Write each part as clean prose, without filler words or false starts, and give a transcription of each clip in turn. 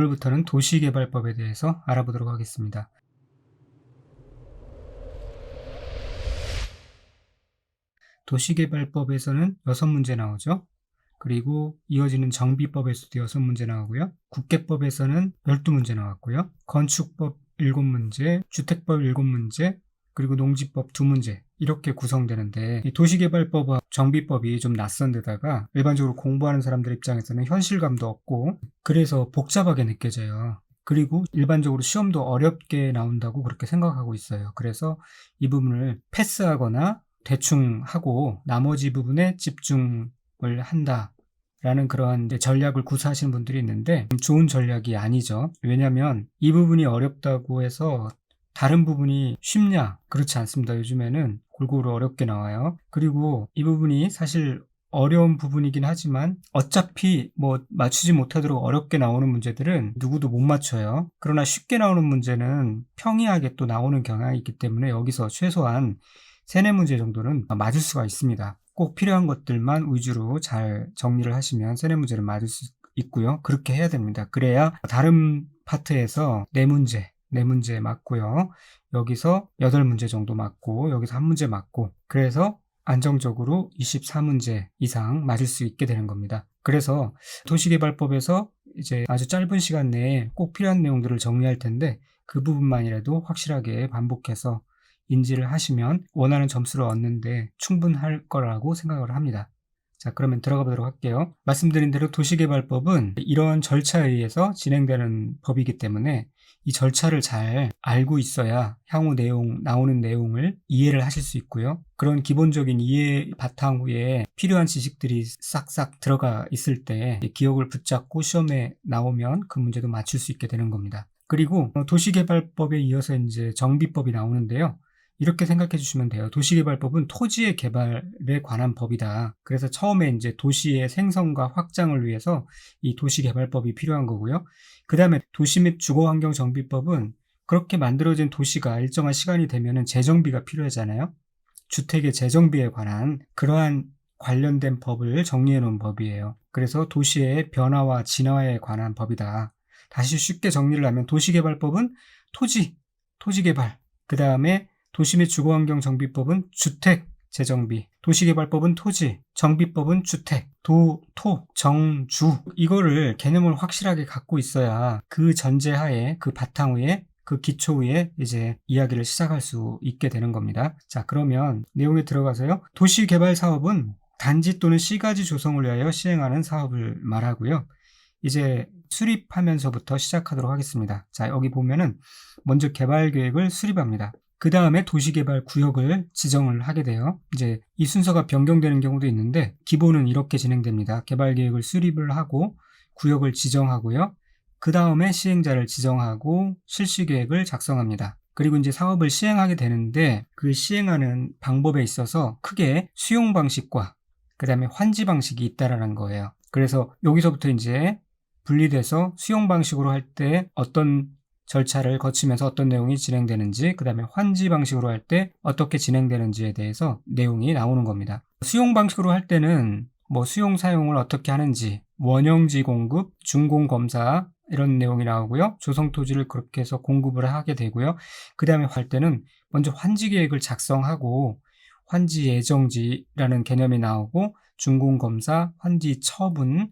오늘부터는 도시개발법에 대해서 알아보도록 하겠습니다. 도시개발법에서는 6문제 나오죠. 그리고 이어지는 정비법에서도 6문제 나오고요. 국계법에서는 12문제 나왔고요. 건축법 7문제, 주택법 7문제, 그리고 농지법 2문제 이렇게 구성되는데, 이 도시개발법과 정비법이 좀 낯선 데다가 일반적으로 공부하는 사람들 입장에서는 현실감도 없고 그래서 복잡하게 느껴져요. 그리고 일반적으로 시험도 어렵게 나온다고 그렇게 생각하고 있어요. 그래서 이 부분을 패스하거나 대충 하고 나머지 부분에 집중을 한다라는 그런 전략을 구사하시는 분들이 있는데, 좋은 전략이 아니죠. 왜냐하면 이 부분이 어렵다고 해서 다른 부분이 쉽냐? 그렇지 않습니다. 요즘에는 골고루 어렵게 나와요. 그리고 이 부분이 사실 어려운 부분이긴 하지만 어차피 맞추지 못하도록 어렵게 나오는 문제들은 누구도 못 맞춰요. 그러나 쉽게 나오는 문제는 평이하게 또 나오는 경향이 있기 때문에 여기서 최소한 3, 4문제 정도는 맞을 수가 있습니다. 꼭 필요한 것들만 위주로 잘 정리를 하시면 3, 4문제를 맞을 수 있고요. 그렇게 해야 됩니다. 그래야 다른 파트에서 4문제 맞고요. 여기서 8문제 정도 맞고 여기서 1문제 맞고, 그래서 안정적으로 24문제 이상 맞을 수 있게 되는 겁니다. 그래서 도시개발법에서 이제 아주 짧은 시간 내에 꼭 필요한 내용들을 정리할 텐데, 그 부분만이라도 확실하게 반복해서 인지를 하시면 원하는 점수를 얻는데 충분할 거라고 생각을 합니다. 자, 그러면 들어가 보도록 할게요. 말씀드린 대로 도시개발법은 이런 절차에 의해서 진행되는 법이기 때문에 이 절차를 잘 알고 있어야 향후 나오는 내용을 이해를 하실 수 있고요. 그런 기본적인 이해 바탕 위에 필요한 지식들이 싹싹 들어가 있을 때 기억을 붙잡고 시험에 나오면 그 문제도 맞출 수 있게 되는 겁니다. 그리고 도시개발법에 이어서 이제 정비법이 나오는데요. 이렇게 생각해 주시면 돼요. 도시개발법은 토지의 개발에 관한 법이다. 그래서 처음에 이제 도시의 생성과 확장을 위해서 이 도시개발법이 필요한 거고요. 그 다음에 도시 및 주거환경정비법은 그렇게 만들어진 도시가 일정한 시간이 되면은 재정비가 필요하잖아요. 주택의 재정비에 관한 그러한 관련된 법을 정리해 놓은 법이에요. 그래서 도시의 변화와 진화에 관한 법이다. 다시 쉽게 정리를 하면 도시개발법은 토지개발, 그 다음에 도시 및 주거환경정비법은 주택 재정비, 도시개발법은 토지, 정비법은 주택, 정주, 이거를 개념을 확실하게 갖고 있어야 그 전제하에, 그 바탕 위에, 그 기초 위에 이제 이야기를 시작할 수 있게 되는 겁니다. 자, 그러면 내용에 들어가서요. 도시개발 사업은 단지 또는 시가지 조성을 위하여 시행하는 사업을 말하고요. 이제 수립하면서부터 시작하도록 하겠습니다. 자, 여기 보면은 먼저 개발계획을 수립합니다. 그 다음에 도시개발 구역을 지정을 하게 돼요. 이제 이 순서가 변경되는 경우도 있는데 기본은 이렇게 진행됩니다. 개발계획을 수립을 하고 구역을 지정하고요. 그 다음에 시행자를 지정하고 실시계획을 작성합니다. 그리고 이제 사업을 시행하게 되는데 그 시행하는 방법에 있어서 크게 수용 방식과 그 다음에 환지 방식이 있다라는 거예요. 그래서 여기서부터 이제 분리돼서 수용 방식으로 할 때 어떤 절차를 거치면서 어떤 내용이 진행되는지, 그 다음에 환지 방식으로 할 때 어떻게 진행되는지에 대해서 내용이 나오는 겁니다. 수용 방식으로 할 때는 수용 사용을 어떻게 하는지, 원형지 공급, 준공 검사 이런 내용이 나오고요. 조성 토지를 그렇게 해서 공급을 하게 되고요. 그 다음에 할 때는 먼저 환지 계획을 작성하고 환지 예정지라는 개념이 나오고 준공 검사, 환지 처분,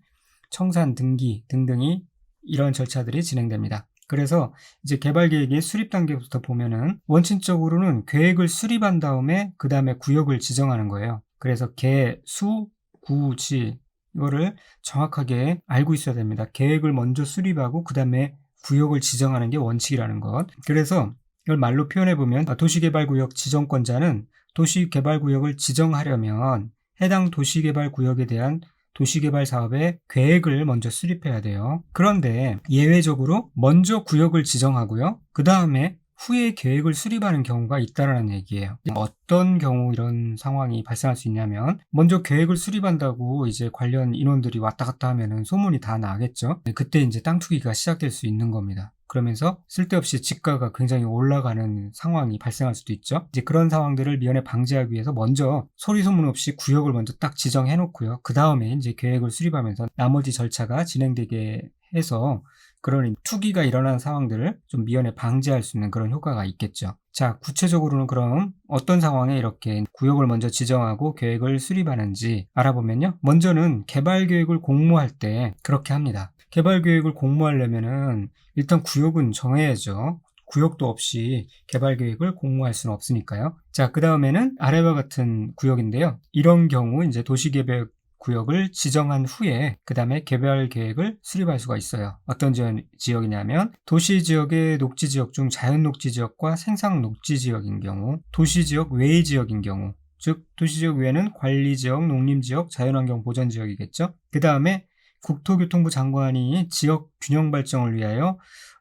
청산 등기 등등이 이런 절차들이 진행됩니다. 그래서 이제 개발 계획의 수립 단계부터 보면은 원칙적으로는 계획을 수립한 다음에 그 다음에 구역을 지정하는 거예요. 그래서 개, 수, 구, 지 이거를 정확하게 알고 있어야 됩니다. 계획을 먼저 수립하고 그 다음에 구역을 지정하는 게 원칙이라는 것. 그래서 이걸 말로 표현해 보면 도시개발구역 지정권자는 도시개발구역을 지정하려면 해당 도시개발구역에 대한 도시개발 사업의 계획을 먼저 수립해야 돼요. 그런데 예외적으로 먼저 구역을 지정하고요. 그 다음에 후에 계획을 수립하는 경우가 있다라는 얘기예요. 어떤 경우 이런 상황이 발생할 수 있냐면 먼저 계획을 수립한다고 이제 관련 인원들이 왔다 갔다 하면은 소문이 다 나겠죠. 그때 이제 땅 투기가 시작될 수 있는 겁니다. 그러면서 쓸데없이 집가가 굉장히 올라가는 상황이 발생할 수도 있죠. 이제 그런 상황들을 미연에 방지하기 위해서 먼저 소리 소문 없이 구역을 먼저 딱 지정해 놓고요. 그 다음에 이제 계획을 수립하면서 나머지 절차가 진행되게 해서 그러니 투기가 일어나는 상황들을 좀 미연에 방지할 수 있는 그런 효과가 있겠죠. 자, 구체적으로는 그럼 어떤 상황에 이렇게 구역을 먼저 지정하고 계획을 수립하는지 알아보면요. 먼저는 개발 계획을 공모할 때 그렇게 합니다. 개발 계획을 공모하려면은 일단 구역은 정해야죠. 구역도 없이 개발 계획을 공모할 수는 없으니까요. 자, 그 다음에는 아래와 같은 구역인데요. 이런 경우 이제 도시개발 구역을 지정한 후에 그 다음에 개발 계획을 수립할 수가 있어요. 어떤 지역이냐면 도시지역의 녹지지역 중 자연녹지지역과 생산녹지지역인 경우, 도시지역 외의 지역인 경우, 즉 도시지역 외에는 관리지역, 농림지역, 자연환경 보전지역이겠죠. 그 다음에 국토교통부 장관이 지역 균형 발전을 위하여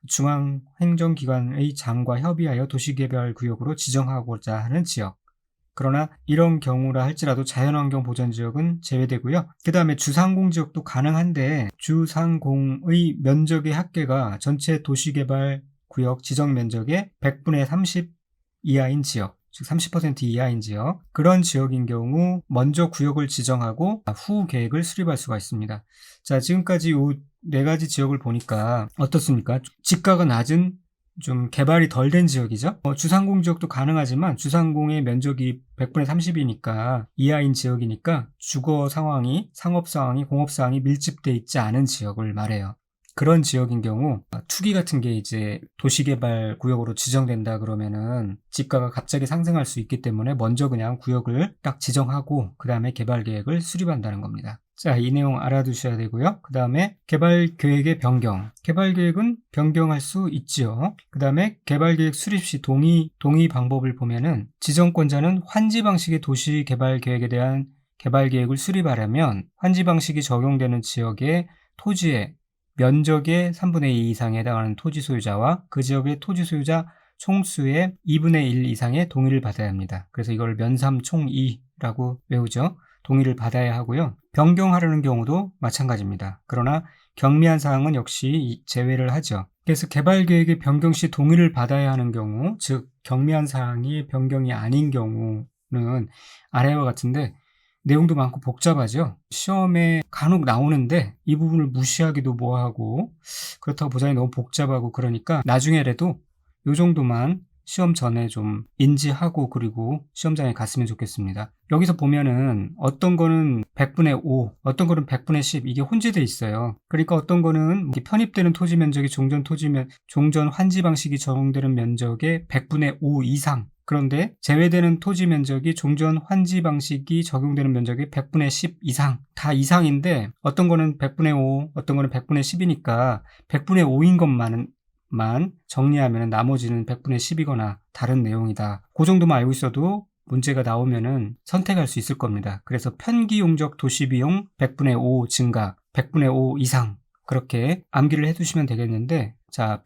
중앙행정기관의 장과 협의하여 도시개발구역으로 지정하고자 하는 지역. 그러나 이런 경우라 할지라도 자연환경 보전지역은 제외되고요. 그 다음에 주상공지역도 가능한데 주상공의 면적의 합계가 전체 도시개발구역 지정 면적의 100분의 30 이하인 지역, 즉 30% 이하인 지역, 그런 지역인 경우 먼저 구역을 지정하고 후 계획을 수립할 수가 있습니다. 자, 지금까지 이 네 가지 지역을 보니까 어떻습니까? 지가가 낮은 좀 개발이 덜 된 지역이죠. 주상공 지역도 가능하지만 주상공의 면적이 100분의 30이니까 이하인 지역이니까 주거 상황이, 상업 상황이, 공업 상황이 밀집돼 있지 않은 지역을 말해요. 그런 지역인 경우 투기 같은 게 이제 도시개발 구역으로 지정된다 그러면은 지가가 갑자기 상승할 수 있기 때문에 먼저 그냥 구역을 딱 지정하고 그 다음에 개발 계획을 수립한다는 겁니다. 자, 이 내용 알아두셔야 되고요. 그 다음에 개발 계획의 변경. 개발 계획은 변경할 수 있지요. 그 다음에 개발 계획 수립 시 동의 방법을 보면은 지정권자는 환지 방식의 도시 개발 계획에 대한 개발 계획을 수립하려면 환지 방식이 적용되는 지역의 토지의 면적의 3분의 2 이상에 해당하는 토지 소유자와 그 지역의 토지 소유자 총수의 2분의 1 이상의 동의를 받아야 합니다. 그래서 이걸 면삼총이라고 외우죠. 동의를 받아야 하고요. 변경하려는 경우도 마찬가지입니다. 그러나 경미한 사항은 역시 제외를 하죠. 그래서 개발 계획의 변경 시 동의를 받아야 하는 경우, 즉 경미한 사항이 변경이 아닌 경우는 아래와 같은데 내용도 많고 복잡하죠. 시험에 간혹 나오는데 이 부분을 무시하기도 뭐하고 그렇다고 보장이 너무 복잡하고 그러니까 나중에라도 이 정도만 시험 전에 좀 인지하고 그리고 시험장에 갔으면 좋겠습니다. 여기서 보면은 어떤 거는 100분의 5, 어떤 거는 100분의 10 이게 혼재돼 있어요. 그러니까 어떤 거는 편입되는 토지 면적이 종전 환지 방식이 적용되는 면적의 100분의 5 이상, 그런데 제외되는 토지 면적이 종전 환지 방식이 적용되는 면적의 100분의 10 이상, 다 이상인데 어떤 거는 100분의 5, 어떤 거는 100분의 10이니까 100분의 5인 것만 정리하면 나머지는 100분의 10이거나 다른 내용이다. 그 정도만 알고 있어도 문제가 나오면은 선택할 수 있을 겁니다. 그래서 편기용적 도시비용 100분의 5 증가, 100분의 5 이상 그렇게 암기를 해두시면 되겠는데, 자,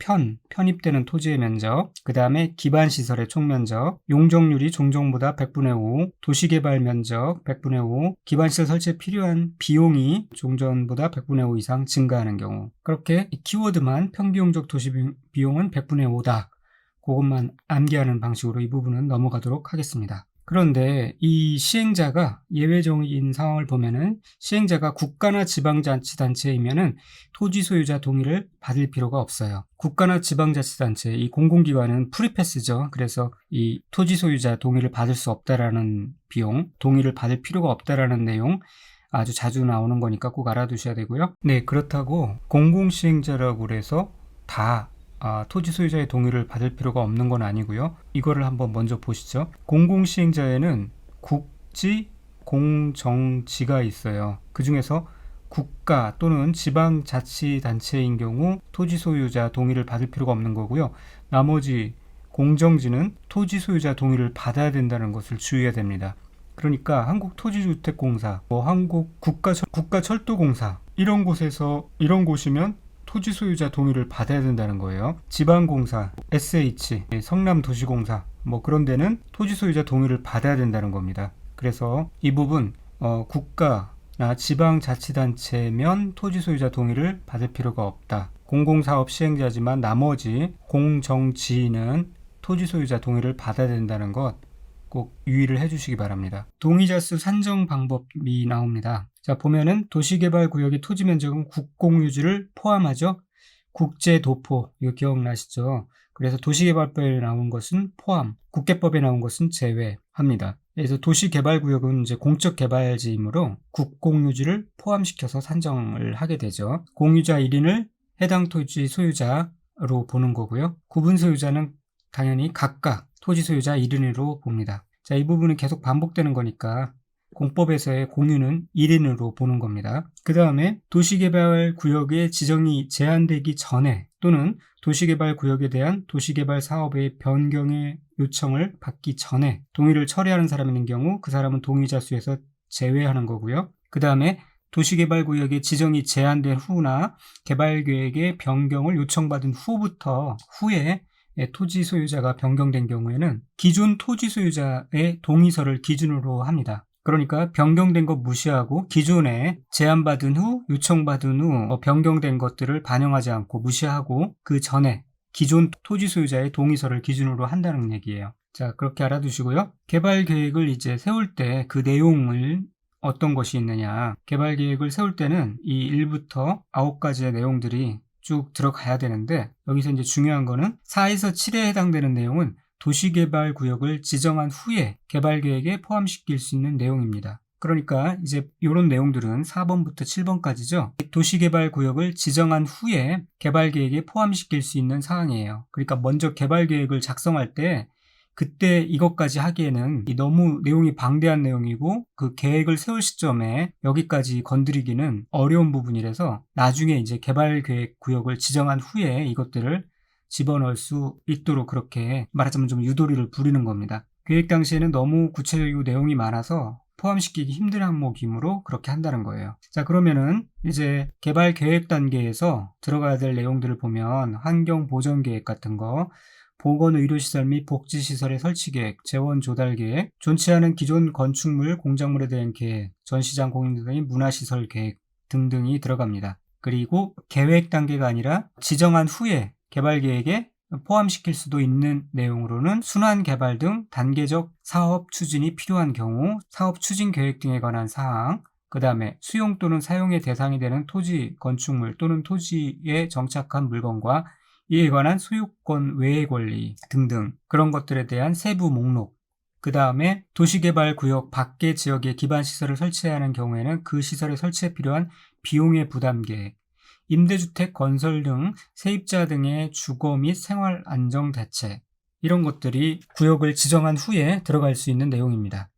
편입되는 토지의 면적, 그 다음에 기반시설의 총면적, 용적률이 종전보다 100분의 5, 도시개발 면적 100분의 5, 기반시설 설치에 필요한 비용이 종전보다 100분의 5 이상 증가하는 경우, 그렇게 키워드만 편기용적 도시비용은 100분의 5다. 그것만 암기하는 방식으로 이 부분은 넘어가도록 하겠습니다. 그런데 이 시행자가 예외적인 상황을 보면은 시행자가 국가나 지방자치단체이면은 토지 소유자 동의를 받을 필요가 없어요. 국가나 지방자치단체, 이 공공기관은 프리패스죠. 그래서 이 토지 소유자 동의를 받을 수 없다라는 비용, 동의를 받을 필요가 없다라는 내용 아주 자주 나오는 거니까 꼭 알아두셔야 되고요. 네, 그렇다고 공공시행자라고 그래서 다 토지 소유자의 동의를 받을 필요가 없는 건 아니고요. 이거를 한번 먼저 보시죠. 공공시행자에는 국지, 공정지가 있어요. 그 중에서 국가 또는 지방자치단체인 경우 토지 소유자 동의를 받을 필요가 없는 거고요. 나머지 공정지는 토지 소유자 동의를 받아야 된다는 것을 주의해야 됩니다. 그러니까 한국토지주택공사, 국가철도공사 이런 곳이면 토지 소유자 동의를 받아야 된다는 거예요. 지방공사, SH, 성남도시공사 그런 데는 토지 소유자 동의를 받아야 된다는 겁니다. 그래서 이 부분 국가나 지방자치단체면 토지 소유자 동의를 받을 필요가 없다. 공공사업 시행자지만 나머지 공정지는 토지 소유자 동의를 받아야 된다는 것 꼭 유의를 해주시기 바랍니다. 동의자 수 산정 방법이 나옵니다. 자, 보면은 도시개발구역의 토지 면적은 국공유지를 포함하죠. 국제도포, 이거 기억나시죠? 그래서 도시개발법에 나온 것은 포함, 국계법에 나온 것은 제외합니다. 그래서 도시개발구역은 이제 공적개발지이므로 국공유지를 포함시켜서 산정을 하게 되죠. 공유자 1인을 해당 토지 소유자로 보는 거고요. 구분 소유자는 당연히 각각 토지 소유자 1인으로 봅니다. 자, 이 부분은 계속 반복되는 거니까 공법에서의 공유는 1인으로 보는 겁니다. 그 다음에 도시개발구역의 지정이 제한되기 전에 또는 도시개발구역에 대한 도시개발 사업의 변경의 요청을 받기 전에 동의를 철회하는 사람이 있는 경우 그 사람은 동의자 수에서 제외하는 거고요. 그 다음에 도시개발구역의 지정이 제한된 후나 개발계획의 변경을 요청받은 후에 토지 소유자가 변경된 경우에는 기존 토지 소유자의 동의서를 기준으로 합니다. 그러니까 변경된 것 무시하고 기존에 제안받은 후, 요청받은 후 변경된 것들을 반영하지 않고 무시하고 그 전에 기존 토지 소유자의 동의서를 기준으로 한다는 얘기예요. 자, 그렇게 알아두시고요. 개발 계획을 이제 세울 때 그 내용을 어떤 것이 있느냐. 개발 계획을 세울 때는 이 1부터 9가지의 내용들이 쭉 들어가야 되는데 여기서 이제 중요한 거는 4에서 7에 해당되는 내용은 도시개발구역을 지정한 후에 개발계획에 포함시킬 수 있는 내용입니다. 그러니까 이제 이런 내용들은 4번부터 7번까지죠. 도시개발구역을 지정한 후에 개발계획에 포함시킬 수 있는 사항이에요. 그러니까 먼저 개발계획을 작성할 때 그때 이것까지 하기에는 너무 내용이 방대한 내용이고 그 계획을 세울 시점에 여기까지 건드리기는 어려운 부분이라서 나중에 이제 개발계획 구역을 지정한 후에 이것들을 집어넣을 수 있도록 그렇게 말하자면 좀 유도리를 부리는 겁니다. 계획 당시에는 너무 구체적이고 내용이 많아서 포함시키기 힘든 항목이므로 그렇게 한다는 거예요. 자, 그러면은 이제 개발 계획 단계에서 들어가야 될 내용들을 보면 환경 보전 계획 같은 거, 보건 의료시설 및 복지시설의 설치 계획, 재원 조달 계획, 존치 않은 기존 건축물, 공작물에 대한 계획, 전시장 공인등의 문화시설 계획 등등이 들어갑니다. 그리고 계획 단계가 아니라 지정한 후에 개발 계획에 포함시킬 수도 있는 내용으로는 순환 개발 등 단계적 사업 추진이 필요한 경우, 사업 추진 계획 등에 관한 사항, 그 다음에 수용 또는 사용의 대상이 되는 토지, 건축물 또는 토지에 정착한 물건과 이에 관한 소유권 외의 권리 등등 그런 것들에 대한 세부 목록, 그 다음에 도시개발구역 밖의 지역에 기반시설을 설치해야 하는 경우에는 그 시설의 설치에 필요한 비용의 부담 계획, 임대주택 건설 등 세입자 등의 주거 및 생활 안정 대책, 이런 것들이 구역을 지정한 후에 들어갈 수 있는 내용입니다.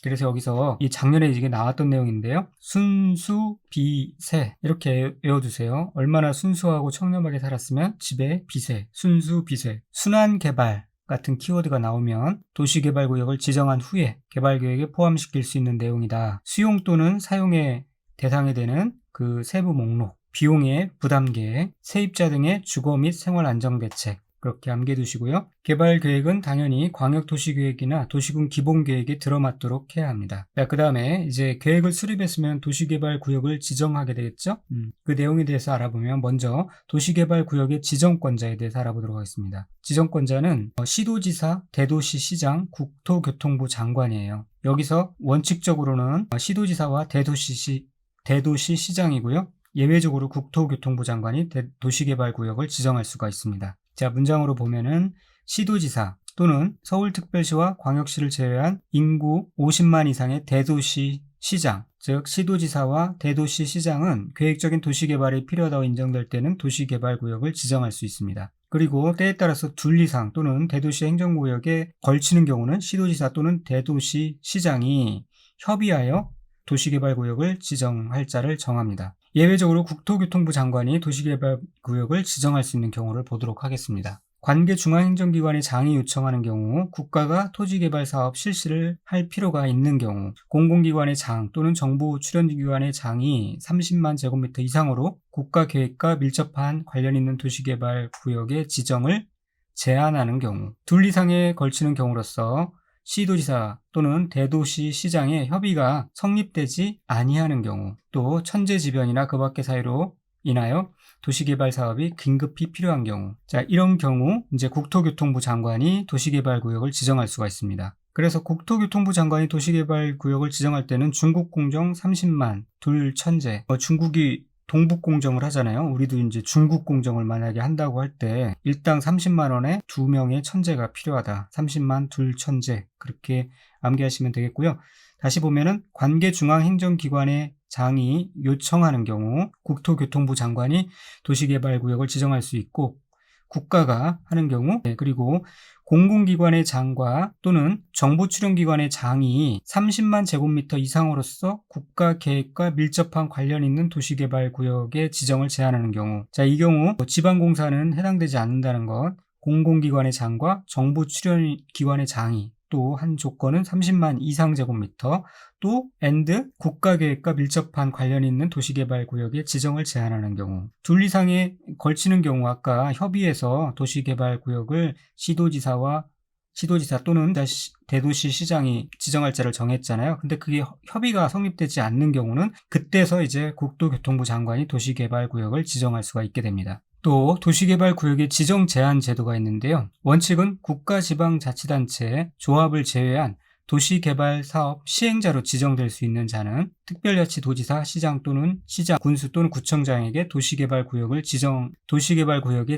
그래서 여기서 이 작년에 이게 나왔던 내용인데요. 순수, 비세 이렇게 외워두세요. 얼마나 순수하고 청렴하게 살았으면 집에 비세, 순수, 비세, 순환개발 같은 키워드가 나오면 도시개발구역을 지정한 후에 개발계획에 포함시킬 수 있는 내용이다. 수용 또는 사용의 대상이 되는 그 세부 목록, 비용의 부담계획, 세입자 등의 주거 및 생활 안정 대책, 그렇게 암기해 두시고요. 개발 계획은 당연히 광역도시계획이나 도시군 기본계획에 들어맞도록 해야 합니다. 그 다음에 이제 계획을 수립했으면 도시개발구역을 지정하게 되겠죠? 그 내용에 대해서 알아보면 먼저 도시개발구역의 지정권자에 대해서 알아보도록 하겠습니다. 지정권자는 시도지사, 대도시시장, 국토교통부 장관이에요. 여기서 원칙적으로는 시도지사와 대도시시장이고요. 예외적으로 국토교통부 장관이 도시개발구역을 지정할 수가 있습니다. 자, 문장으로 보면은 시도지사 또는 서울특별시와 광역시를 제외한 인구 50만 이상의 대도시 시장, 즉 시도지사와 대도시 시장은 계획적인 도시개발이 필요하다고 인정될 때는 도시개발구역을 지정할 수 있습니다. 그리고 때에 따라서 둘 이상 또는 대도시 행정구역에 걸치는 경우는 시도지사 또는 대도시 시장이 협의하여 도시개발구역을 지정할 자를 정합니다. 예외적으로 국토교통부 장관이 도시개발구역을 지정할 수 있는 경우를 보도록 하겠습니다. 관계 중앙행정기관의 장이 요청하는 경우, 국가가 토지개발 사업 실시를 할 필요가 있는 경우, 공공기관의 장 또는 정부 출연기관의 장이 30만 제곱미터 이상으로 국가계획과 밀접한 관련 있는 도시개발구역의 지정을 제한하는 경우, 둘 이상에 걸치는 경우로서 시도지사 또는 대도시 시장의 협의가 성립되지 아니하는 경우, 또 천재지변이나 그 밖의 사유로 인하여 도시개발 사업이 긴급히 필요한 경우, 자, 이런 경우 이제 국토교통부 장관이 도시개발구역을 지정할 수가 있습니다. 그래서 국토교통부 장관이 도시개발구역을 지정할 때는 중국공정 30만, 둘 천재, 중국이 동북공정을 하잖아요. 우리도 이제 중국공정을 만약에 한다고 할 때 일당 30만 원에 2명의 천재가 필요하다. 30만 둘 천재. 그렇게 암기하시면 되겠고요. 다시 보면은 관계중앙행정기관의 장이 요청하는 경우 국토교통부 장관이 도시개발구역을 지정할 수 있고, 국가가 하는 경우, 그리고 공공기관의 장과 또는 정보출연기관의 장이 30만 제곱미터 이상으로서 국가계획과 밀접한 관련 있는 도시개발구역의 지정을 제한하는 경우, 자, 이 경우 지방공사는 해당되지 않는다는 것, 공공기관의 장과 정보출연기관의 장이 또 한 조건은 30만 이상 제곱미터, 또 국가계획과 밀접한 관련 있는 도시개발구역의 지정을 제한하는 경우, 둘 이상에 걸치는 경우 아까 협의해서 도시개발구역을 시도지사 또는 대도시시장이 지정할자를 정했잖아요. 근데 그게 협의가 성립되지 않는 경우는 그때서 이제 국토교통부 장관이 도시개발구역을 지정할 수가 있게 됩니다. 또 도시개발구역의 지정 제한 제도가 있는데요. 원칙은 국가지방자치단체, 조합을 제외한 도시개발사업 시행자로 지정될 수 있는 자는 특별자치도지사, 시장 또는 시장, 군수 또는 구청장에게 도시개발구역의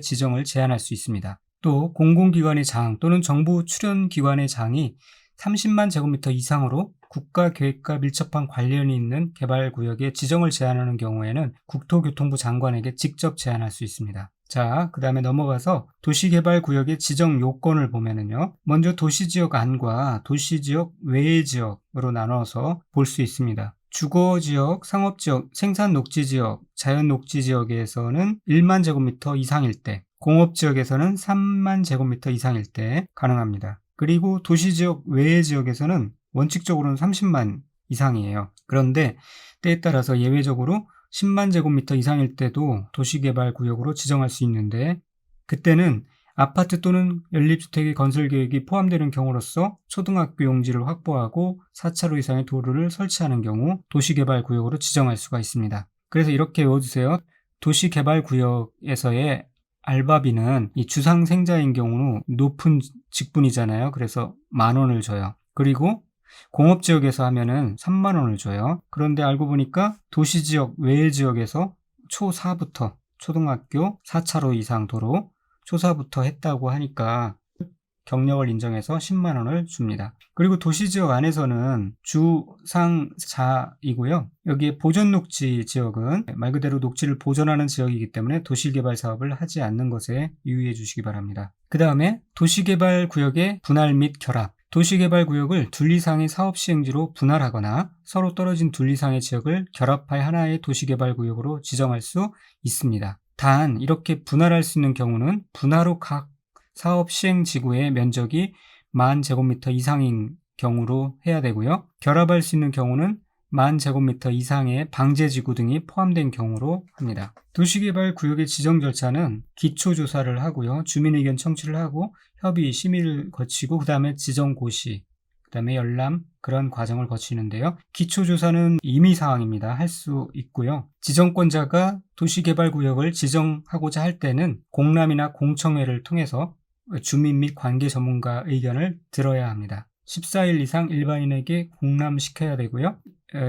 지정을 제한할 수 있습니다. 또 공공기관의 장 또는 정부 출연기관의 장이 30만 제곱미터 이상으로 국가계획과 밀접한 관련이 있는 개발구역의 지정을 제한하는 경우에는 국토교통부 장관에게 직접 제한할 수 있습니다. 자, 그 다음에 넘어가서 도시개발구역의 지정 요건을 보면은요, 먼저 도시지역 안과 도시지역 외의 지역으로 나눠서 볼 수 있습니다. 주거지역, 상업지역, 생산녹지지역, 자연녹지지역에서는 1만 제곱미터 이상일 때, 공업지역에서는 3만 제곱미터 이상일 때 가능합니다. 그리고 도시지역 외의 지역에서는 원칙적으로는 30만 이상이에요. 그런데 때에 따라서 예외적으로 10만 제곱미터 이상일 때도 도시개발구역으로 지정할 수 있는데, 그때는 아파트 또는 연립주택의 건설 계획이 포함되는 경우로서 초등학교 용지를 확보하고 4차로 이상의 도로를 설치하는 경우 도시개발구역으로 지정할 수가 있습니다. 그래서 이렇게 외워두세요. 도시개발구역에서의 알바비는 이 주상생자인 경우는 높은 직분이잖아요. 그래서 10,000원을 줘요. 그리고 공업지역에서 하면은 30,000원을 줘요. 그런데 알고 보니까 도시지역 외의 지역에서 초4부터 초등학교 4차로 이상 도로 초4부터 했다고 하니까 경력을 인정해서 100,000원을 줍니다. 그리고 도시지역 안에서는 주상자이고요. 여기에 보존녹지 지역은 말 그대로 녹지를 보존하는 지역이기 때문에 도시개발 사업을 하지 않는 것에 유의해 주시기 바랍니다. 그 다음에 도시개발구역의 분할 및 결합. 도시개발구역을 둘 이상의 사업 시행지로 분할하거나 서로 떨어진 둘 이상의 지역을 결합할 하나의 도시개발구역으로 지정할 수 있습니다. 단 이렇게 분할할 수 있는 경우는 분할 후 각 사업 시행지구의 면적이 10,000 제곱미터 이상인 경우로 해야 되고요. 결합할 수 있는 경우는 10,000 제곱미터 이상의 방제지구 등이 포함된 경우로 합니다. 도시개발구역의 지정 절차는 기초조사를 하고요. 주민의견 청취를 하고 협의, 심의를 거치고 그 다음에 지정고시, 그 다음에 열람, 그런 과정을 거치는데요. 기초조사는 임의사항입니다. 할 수 있고요. 지정권자가 도시개발구역을 지정하고자 할 때는 공람이나 공청회를 통해서 주민 및 관계 전문가 의견을 들어야 합니다. 14일 이상 일반인에게 공람시켜야 되고요.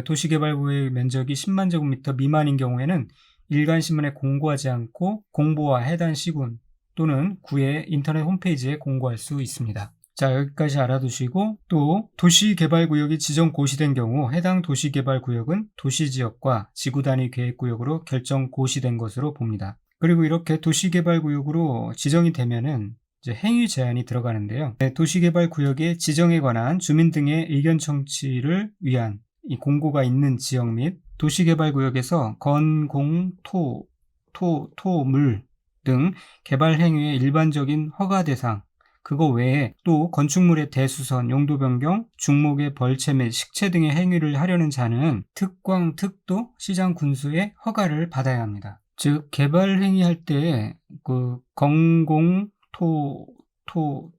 도시개발구역의 면적이 10만 제곱미터 미만인 경우에는 일간신문에 공고하지 않고 공보와 해당 시군 또는 구의 인터넷 홈페이지에 공고할 수 있습니다. 자, 여기까지 알아두시고, 또 도시개발구역이 지정 고시된 경우 해당 도시개발구역은 도시지역과 지구단위 계획구역으로 결정 고시된 것으로 봅니다. 그리고 이렇게 도시개발구역으로 지정이 되면은 이제 행위 제한이 들어가는데요. 도시개발구역의 지정에 관한 주민 등의 의견 청취를 위한 이 공고가 있는 지역 및 도시개발구역에서 건, 공, 토, 물 등 개발 행위의 일반적인 허가 대상, 그거 외에 또 건축물의 대수선, 용도 변경, 중목의 벌채 및 식채 등의 행위를 하려는 자는 특광, 특도, 시장 군수의 허가를 받아야 합니다. 즉 개발 행위할 때 그 건공,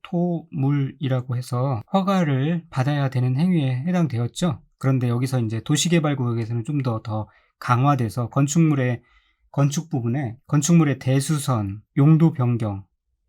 토물이라고 해서 허가를 받아야 되는 행위에 해당되었죠. 그런데 여기서 이제 도시개발구역에서는 좀 더 강화돼서 건축 부분에 건축물의 대수선, 용도 변경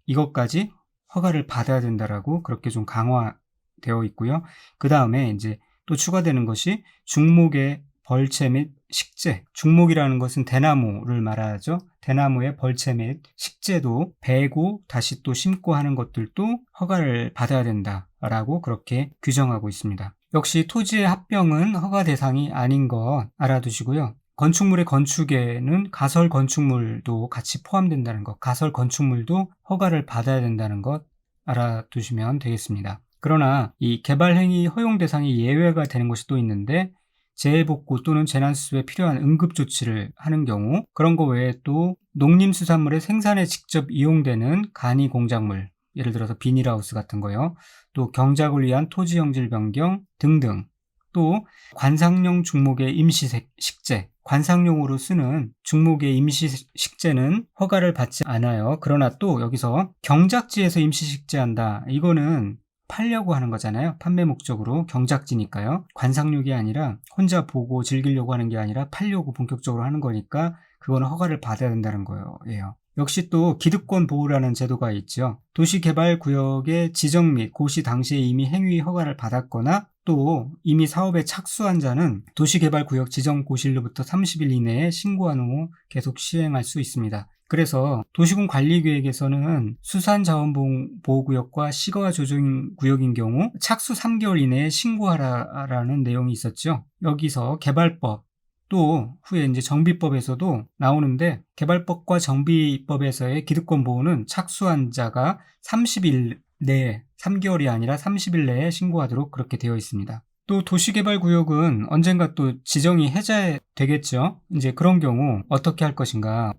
이것까지 허가를 받아야 된다라고 그렇게 좀 강화되어 있고요. 그 다음에 이제 또 추가되는 것이 중목의 벌채 및 식재, 중목이라는 것은 대나무를 말하죠. 대나무의 벌채 및 식재도 베고 다시 또 심고 하는 것들도 허가를 받아야 된다라고 그렇게 규정하고 있습니다. 역시 토지의 합병은 허가 대상이 아닌 것 알아두시고요. 건축물의 건축에는 가설 건축물도 같이 포함된다는 것, 가설 건축물도 허가를 받아야 된다는 것 알아두시면 되겠습니다. 그러나 이 개발행위 허용 대상이 예외가 되는 것이 또 있는데, 재해복구 또는 재난수습에 필요한 응급조치를 하는 경우, 그런 거 외에 또 농림수산물의 생산에 직접 이용되는 간이 공작물, 예를 들어서 비닐하우스 같은 거요, 또 경작을 위한 토지 형질 변경 등등, 또 관상용 중목의 임시식재, 관상용으로 쓰는 중목의 임시식재는 허가를 받지 않아요. 그러나 또 여기서 경작지에서 임시식재한다, 이거는 팔려고 하는 거잖아요. 판매 목적으로, 경작지니까요. 관상용이 아니라 혼자 보고 즐기려고 하는 게 아니라 팔려고 본격적으로 하는 거니까 그거는 허가를 받아야 된다는 거예요. 역시 또 기득권 보호라는 제도가 있죠. 도시개발구역의 지정 및 고시 당시에 이미 행위 허가를 받았거나 또 이미 사업에 착수한 자는 도시개발구역 지정 고시일로부터 30일 이내에 신고한 후 계속 시행할 수 있습니다. 그래서 도시군 관리계획에서는 수산자원보호구역과 시거화 조정구역인 경우 착수 3개월 이내에 신고하라라는 내용이 있었죠. 여기서 개발법, 또 후에 이제 정비법에서도 나오는데, 개발법과 정비법에서의 기득권 보호는 착수한 자가 30일 내에, 3개월이 아니라 30일 내에 신고하도록 그렇게 되어 있습니다. 또 도시개발구역은 언젠가 또 지정이 해제되겠죠. 이제 그런 경우 어떻게 할 것인가?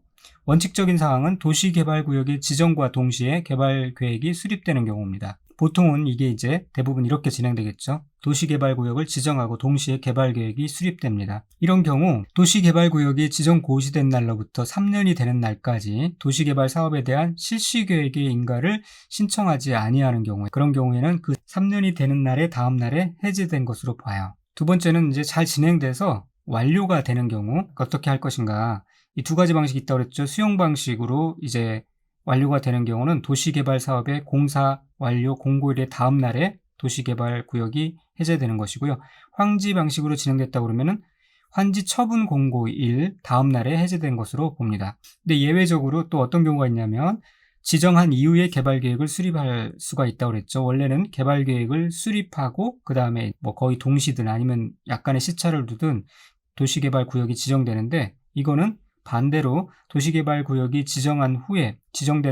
원칙적인 사항은 도시개발구역의 지정과 동시에 개발계획이 수립되는 경우입니다. 보통은 이게 이제 대부분 이렇게 진행되겠죠. 도시개발구역을 지정하고 동시에 개발계획이 수립됩니다. 이런 경우 도시개발구역이 지정 고시된 날로부터 3년이 되는 날까지 도시개발 사업에 대한 실시계획의 인가를 신청하지 아니하는 경우에, 그런 경우에는 그 3년이 되는 날의 다음 날에 해제된 것으로 봐요. 두 번째는 이제 잘 진행돼서 완료가 되는 경우 어떻게 할 것인가? 이 두 가지 방식이 있다고 그랬죠. 수용 방식으로 이제 완료가 되는 경우는 도시개발 사업의 공사 완료 공고일의 다음 날에 도시개발구역이 해제되는 것이고요. 환지 방식으로 진행됐다고 그러면은 환지 처분 공고일 다음 날에 해제된 것으로 봅니다. 근데 예외적으로 또 어떤 경우가 있냐면, 지정한 이후에 개발계획을 수립할 수가 있다고 그랬죠. 원래는 개발계획을 수립하고 그 다음에 뭐 거의 동시든 아니면 약간의 시차를 두든 도시개발구역이 지정되는데, 이거는 반대로 도시개발구역이 지정된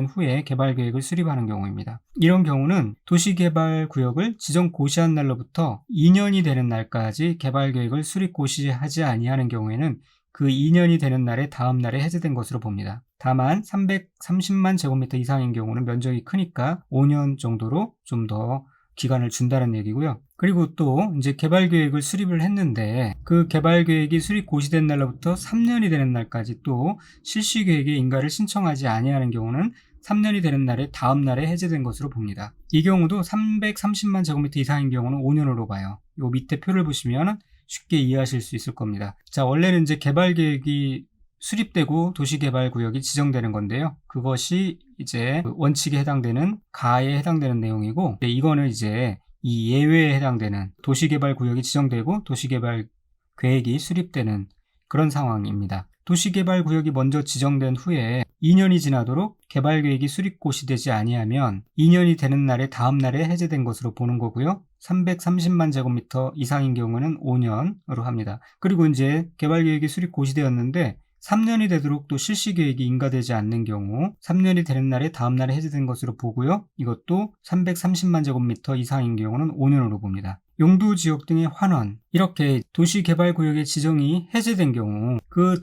후에 개발계획을 수립하는 경우입니다. 이런 경우는 도시개발구역을 지정 고시한 날로부터 2년이 되는 날까지 개발계획을 수립 고시하지 아니하는 경우에는 그 2년이 되는 날의 다음 날에 해제된 것으로 봅니다. 다만 330만 제곱미터 이상인 경우는 면적이 크니까 5년 정도로 좀 더 기간을 준다는 얘기고요. 그리고 또 이제 개발계획을 수립을 했는데, 그 개발계획이 수립 고시된 날로부터 3년이 되는 날까지 또 실시계획의 인가를 신청하지 아니하는 경우는 3년이 되는 날의 다음 날에 해제된 것으로 봅니다. 이 경우도 330만 제곱미터 이상인 경우는 5년으로 봐요. 이 밑에 표를 보시면 쉽게 이해하실 수 있을 겁니다. 자, 원래는 이제 개발계획이 수립되고 도시개발구역이 지정되는 건데요. 그것이 이제 원칙에 해당되는 가에 해당되는 내용이고, 이거는 이제 이 예외에 해당되는 도시개발구역이 지정되고 도시개발계획이 수립되는 그런 상황입니다. 도시개발구역이 먼저 지정된 후에 2년이 지나도록 개발계획이 수립 고시되지 아니하면 2년이 되는 날의 다음 날에 해제된 것으로 보는 거고요. 330만 제곱미터 이상인 경우는 5년으로 합니다. 그리고 이제 개발계획이 수립 고시되었는데 3년이 되도록 또 실시계획이 인가되지 않는 경우 3년이 되는 날에 다음 날에 해제된 것으로 보고요. 이것도 330만 제곱미터 이상인 경우는 5년으로 봅니다. 용도지역 등의 환원, 이렇게 도시개발구역의 지정이 해제된 경우 그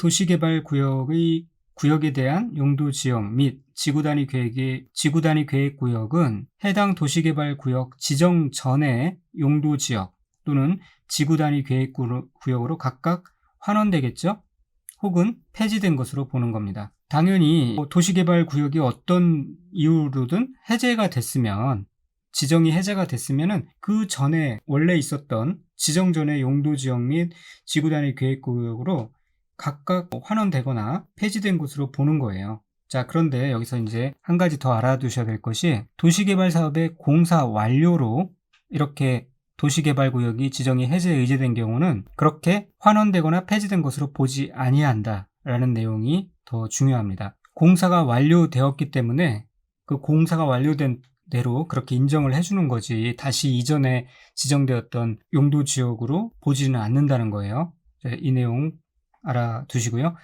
구역에 대한 용도지역 및 지구단위 계획구역은 해당 도시개발구역 지정 전에 용도지역 또는 지구단위 계획구역으로 각각 환원되겠죠? 혹은 폐지된 것으로 보는 겁니다. 당연히 도시개발구역이 어떤 이유로든 지정이 해제가 됐으면 그 전에 원래 있었던 지정 전의 용도지역 및 지구단위 계획구역으로 각각 환원되거나 폐지된 것으로 보는 거예요. 자, 그런데 여기서 이제 한 가지 더 알아두셔야 될 것이, 도시개발 사업의 공사 완료로 이렇게 도시개발구역이 지정이 해제 의제된 경우는 그렇게 환원되거나 폐지된 것으로 보지 아니한다라는 내용이 더 중요합니다. 공사가 완료되었기 때문에 그 공사가 완료된 대로 그렇게 인정을 해주는 거지 다시 이전에 지정되었던 용도 지역으로 보지는 않는다는 거예요. 이 내용 알아두시고요.